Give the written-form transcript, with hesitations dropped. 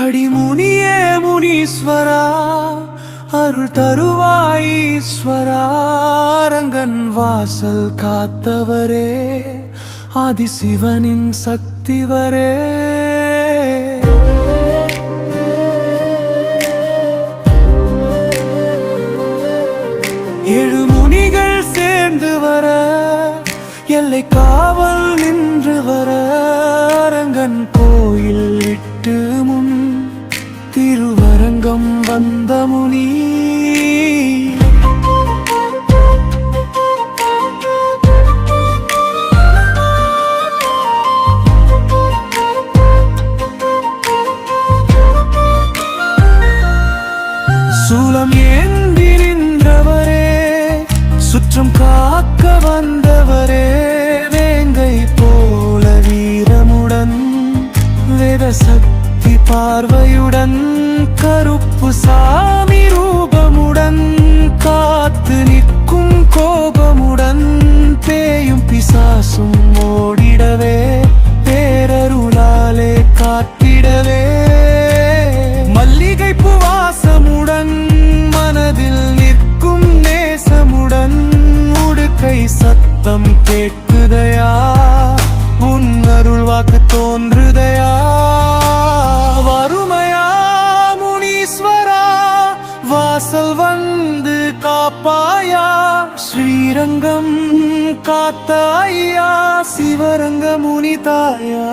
அடிமுனியே முனீஸ்வரா, அருள் தருவாயீஸ்வரா, அரங்கன் வாசல் காத்தவரே, ஆதிசிவனின் சக்திவரே. ஏழு முனிகள் சேர்ந்து வர, எல்லை காவல் நின்று வர, அரங்கன் கோயில் இட்டு முன் திருவரங்கம் வந்த முனி. சூலம் ஏந்தி நின்றவரே, சுற்றம் காக்க வந்தவரே, வேங்கை போல வீரமுடன், வேத சக்தி பார்வையுடன், கருப்பு சாமி ரூபமுடன், காத்து நிற்கும் கோபமுடன், பேயும் பிசாசும் ஓடிடவே, பேரருளாலே காத்திடவே, மல்லிகை பூவாசமுடன், மனதில் நிற்கும் நேசமுடன், உடுக்கை சத்தம் கேட்குதையா, உன் அருள் வாக்கு தோன்றுதையா. வறுமையா முனீஸ்வரா, வாசல் வந்து காப்பாயா, ஸ்ரீரங்கம் காத்தாயா, சிவரங்க முனிதாயா.